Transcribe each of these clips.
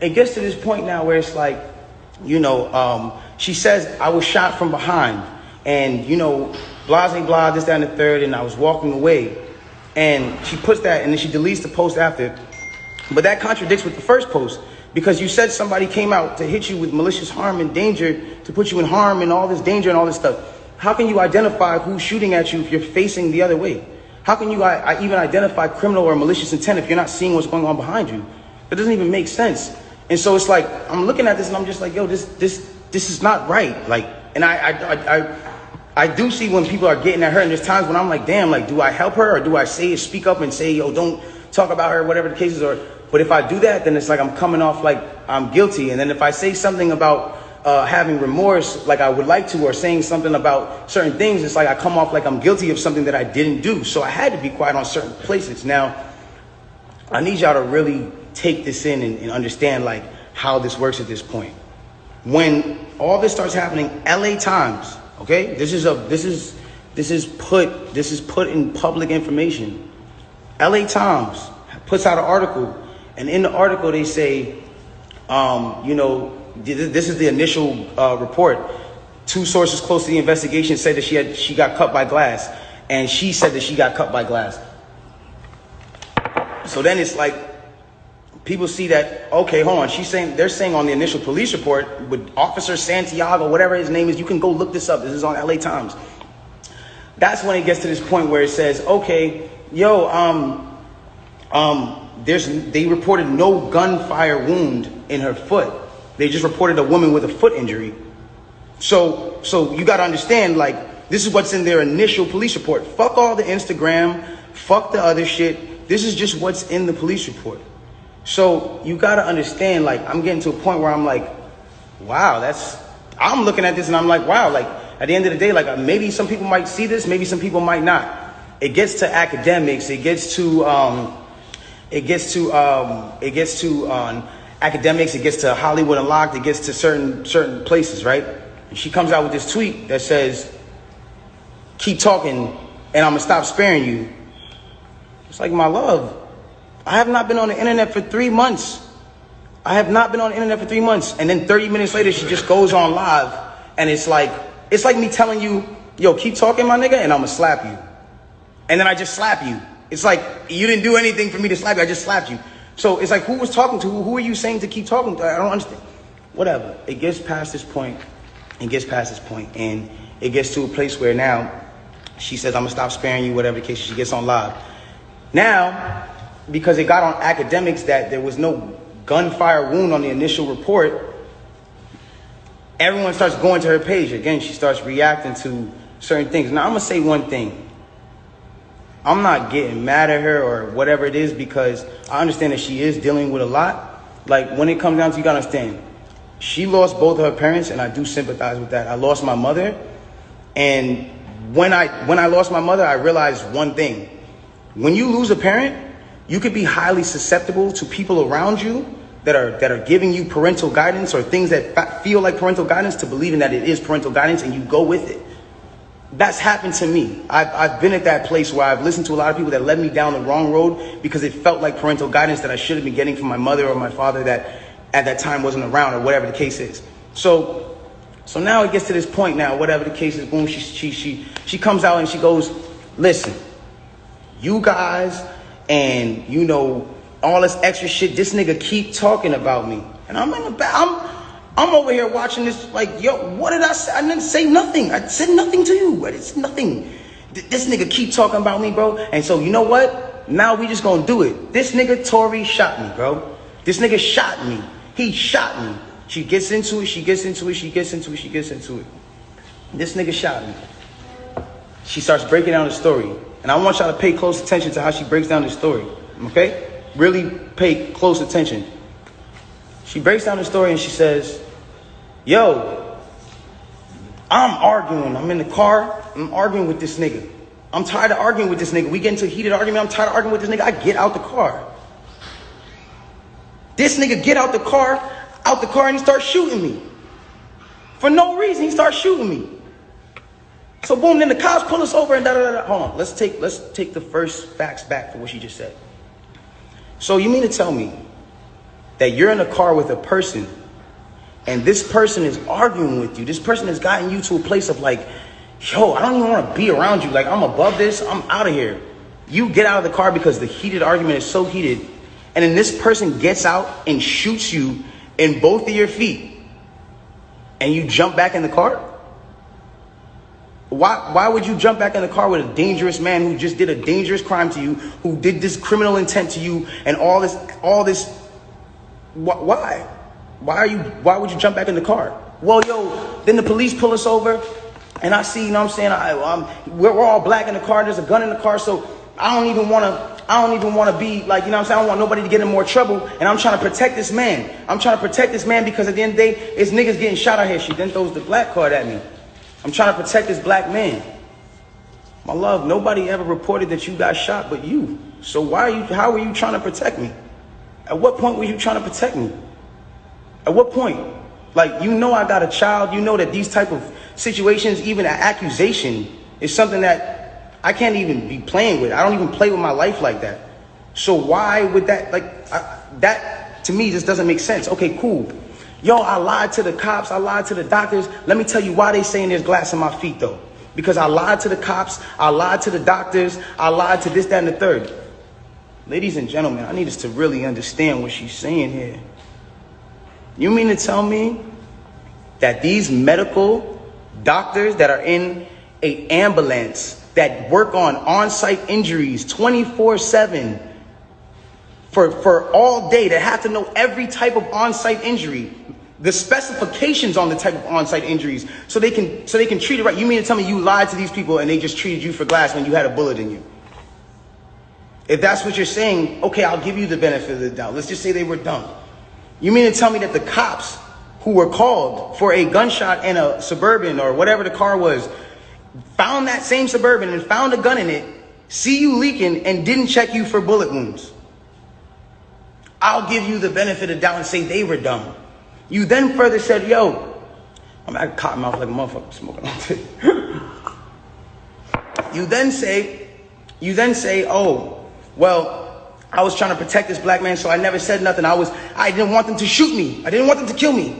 it gets to this point now where it's like, she says, I was shot from behind. And, blah, blah, blah, this, that, and the third. And I was walking away. And she puts that, and then she deletes the post after. But that contradicts with the first post. Because you said somebody came out to hit you with malicious harm and danger, to put you in harm and all this danger and all this stuff. How can you identify who's shooting at you if you're facing the other way? How can you even identify criminal or malicious intent if you're not seeing what's going on behind you? That doesn't even make sense. And so it's like, I'm looking at this and I'm just like, yo, this is not right. Like, and I do see when people are getting at her, and there's times when I'm like, damn, like, do I help her or do I speak up and say, yo, don't talk about her, whatever the case is? But if I do that, then it's like I'm coming off like I'm guilty. And then if I say something about having remorse, like I would like to, or saying something about certain things, it's like I come off like I'm guilty of something that I didn't do. So I had to be quiet on certain places. Now, I need y'all to really take this in and understand like how this works at this point. When all this starts happening, LA Times, okay, this is put in public information. LA Times puts out an article, and in the article they say, this is the initial report. Two sources close to the investigation said that she got cut by glass, and she said that she got cut by glass. So then it's like people see that, okay, hold on. They're saying on the initial police report with Officer Santiago, whatever his name is, you can go look this up. This is on LA Times. That's when it gets to this point where it says, okay, they reported no gunfire wound in her foot. They just reported a woman with a foot injury. So you got to understand, like, this is what's in their initial police report. Fuck all the Instagram, fuck the other shit. This is just what's in the police report. So you got to understand, like, I'm getting to a point where I'm like, wow, I'm looking at this and I'm like, wow, like, at the end of the day, like, maybe some people might see this, maybe some people might not. It gets to academics, it gets to academics, it gets to Hollywood Unlocked, it gets to certain places, right? And she comes out with this tweet that says, keep talking and I'm gonna stop sparing you. It's like, my love, I have not been on the internet for 3 months. And then 30 minutes later, she just goes on live. And it's like me telling you, yo, keep talking, my nigga, and I'm gonna slap you. And then I just slap you. It's like, you didn't do anything for me to slap you, I just slapped you. So it's like, who was talking to who? Who are you saying to keep talking to? I don't understand. Whatever. It gets past this point. And it gets to a place where now she says, I'm gonna stop sparing you, whatever the case is. She gets on live. Now, because it got on academics that there was no gunfire wound on the initial report, everyone starts going to her page. Again, she starts reacting to certain things. Now, I'm gonna say one thing. I'm not getting mad at her or whatever it is, because I understand that she is dealing with a lot. Like, when it comes down to, you gotta understand, she lost both of her parents, and I do sympathize with that. I lost my mother, and when I lost my mother, I realized one thing. When you lose a parent, you could be highly susceptible to people around you that are giving you parental guidance or things that feel like parental guidance, to believing that it is parental guidance, and you go with it. That's happened to me. I've been at that place where I've listened to a lot of people that led me down the wrong road because it felt like parental guidance that I should have been getting from my mother or my father that at that time wasn't around, or whatever the case is. So now it gets to this point now, whatever the case is, boom, she comes out and she goes, listen, you guys and all this extra shit, this nigga keep talking about me. And I'm in the back, I'm over here watching this like, yo, what did I say? I didn't say nothing. I said nothing to you. It's nothing. This nigga keep talking about me, bro. And so, you know what? Now we just gonna do it. This nigga Tory shot me, bro. This nigga shot me. He shot me. She gets into it. This nigga shot me. She starts breaking down the story. And I want y'all to pay close attention to how she breaks down the story. Okay? Really pay close attention. She breaks down the story and she says, yo, I'm arguing. I'm in the car. I'm arguing with this nigga. I'm tired of arguing with this nigga. We get into a heated argument. I'm tired of arguing with this nigga. I get out the car. This nigga get out the car, and he starts shooting me. For no reason, he starts shooting me. So boom, then the cops pull us over and da-da-da-da. Hold on, let's take the first facts back for what she just said. So you mean to tell me that you're in a car with a person and this person is arguing with you. This person has gotten you to a place of like, yo, I don't even want to be around you. Like, I'm above this. I'm out of here. You get out of the car because the heated argument is so heated. And then this person gets out and shoots you in both of your feet. And you jump back in the car? Why would you jump back in the car with a dangerous man who just did a dangerous crime to you, who did this criminal intent to you and all this? Why? Why would you jump back in the car? Well, yo, then the police pull us over and I see, you know what I'm saying? We're all black in the car. There's a gun in the car. So I don't even want to be like, you know what I'm saying? I don't want nobody to get in more trouble. And I'm trying to protect this man. I'm trying to protect this man because at the end of the day, it's niggas getting shot out here. She then throws the black card at me. I'm trying to protect this black man. My love, nobody ever reported that you got shot but you. So how are you trying to protect me? At what point were you trying to protect me? At what point? Like, you know I got a child. You know that these type of situations, even an accusation, is something that I can't even be playing with. I don't even play with my life like that. So why would that, that to me just doesn't make sense. Okay, cool. Yo, I lied to the cops. I lied to the doctors. Let me tell you why they saying there's glass in my feet, though. Because I lied to the cops. I lied to the doctors. I lied to this, that, and the third. Ladies and gentlemen, I need us to really understand what she's saying here. You mean to tell me that these medical doctors that are in an ambulance that work on-site injuries 24/7 for all day, that have to know every type of on-site injury, the specifications on the type of on-site injuries, so they can treat it right? You mean to tell me you lied to these people and they just treated you for glass when you had a bullet in you? If that's what you're saying, okay, I'll give you the benefit of the doubt. Let's just say they were dumb. You mean to tell me that the cops who were called for a gunshot in a Suburban or whatever the car was, found that same Suburban and found a gun in it, see you leaking, and didn't check you for bullet wounds? I'll give you the benefit of the doubt and say they were dumb. You then further said, yo, I'm at cotton mouth like a motherfucker smoking all day. You then say, oh, well, I was trying to protect this black man, so I never said nothing. I didn't want them to shoot me. I didn't want them to kill me.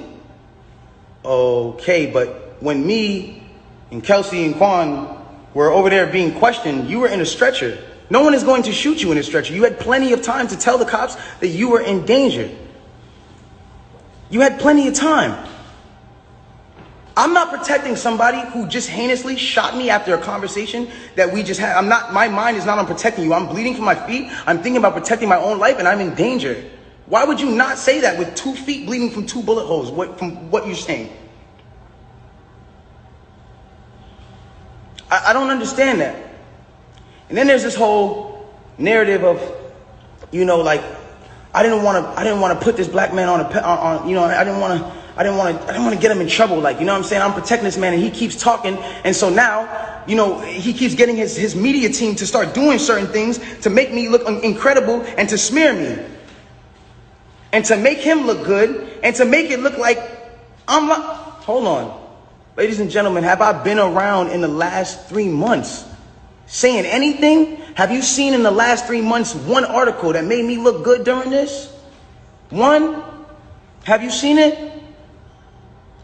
Okay, but when me and Kelsey and Quan were over there being questioned, you were in a stretcher. No one is going to shoot you in a stretcher. You had plenty of time to tell the cops that you were in danger. You had plenty of time. I'm not protecting somebody who just heinously shot me after a conversation that we just had. My mind is not on protecting you. I'm bleeding from my feet. I'm thinking about protecting my own life and I'm in danger. Why would you not say that with 2 feet bleeding from 2 bullet holes, from what you're saying? I don't understand that. And then there's this whole narrative of, you know, like, I didn't want to put this black man on you know, I didn't want to get him in trouble. Like, you know what I'm saying? I'm protecting this man and he keeps talking. And so now, you know, he keeps getting his media team to start doing certain things to make me look incredible and to smear me. And to make him look good and to make it look like I'm not. Hold on. Ladies and gentlemen, have I been around in the last 3 months saying anything? Have you seen in the last 3 months one article that made me look good during this? One? Have you seen it?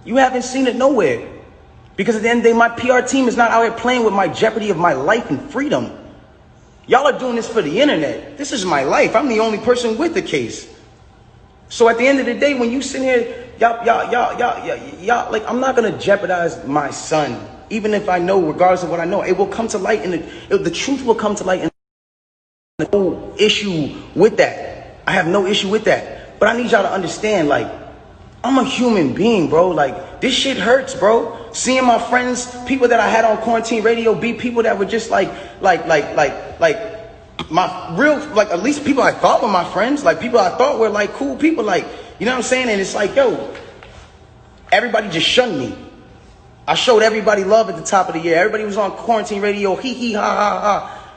You haven't seen it nowhere. Because at the end of the day, my PR team is not out here playing with my jeopardy of my life and freedom. Y'all are doing this for the internet. This is my life. I'm the only person with the case. So at the end of the day, when you sit here, y'all, like, I'm not going to jeopardize my son. Even if I know, regardless of what I know, it will come to light, and the truth will come to light. And no issue with that. I have no issue with that. But I need y'all to understand, like, I'm a human being, bro. Like, this shit hurts, bro. Seeing my friends, people that I had on quarantine radio, be people that were just like my real, like, at least people I thought were my friends, like people I thought were like cool people, like, you know what I'm saying? And it's like, yo, everybody just shunned me. I showed everybody love at the top of the year. Everybody was on quarantine radio, hee hee ha ha ha.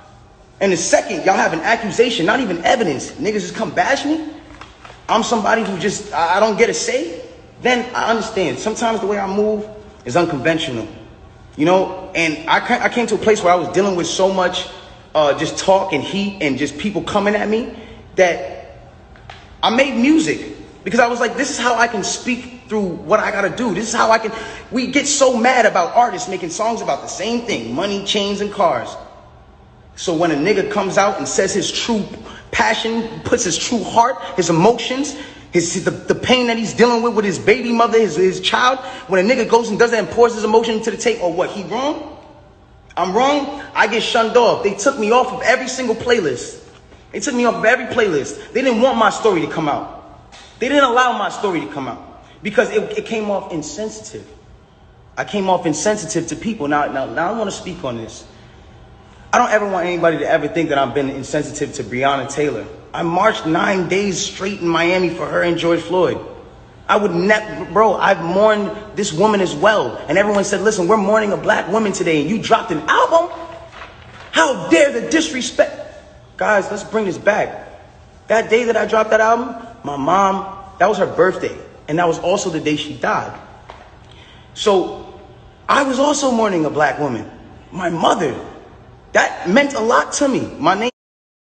And the second y'all have an accusation, not even evidence, niggas just come bash me. I'm somebody who just, I don't get a say. Then I understand. Sometimes the way I move is unconventional, you know? And I came to a place where I was dealing with so much just talk and heat and just people coming at me that I made music. Because I was like, this is how I can speak through what I gotta do. This is how I can, we get so mad about artists making songs about the same thing, money, chains, and cars. So when a nigga comes out and says his true passion, puts his true heart, his emotions, the pain that he's dealing with his baby mother, his child, when a nigga goes and does that and pours his emotion into the tape, or what, he wrong? I'm wrong? I get shunned off. They took me off of every single playlist. They took me off of every playlist. They didn't want my story to come out. They didn't allow my story to come out because it came off insensitive. I came off insensitive to people. Now I want to speak on this. I don't ever want anybody to ever think that I've been insensitive to Breonna Taylor. I marched 9 days straight in Miami for her and George Floyd. I would never, bro, I've mourned this woman as well. And everyone said, listen, we're mourning a black woman today and you dropped an album? How dare the disrespect? Guys, let's bring this back. That day that I dropped that album, my mom, that was her birthday. And that was also the day she died. So I was also mourning a black woman. My mother. That meant a lot to me. My name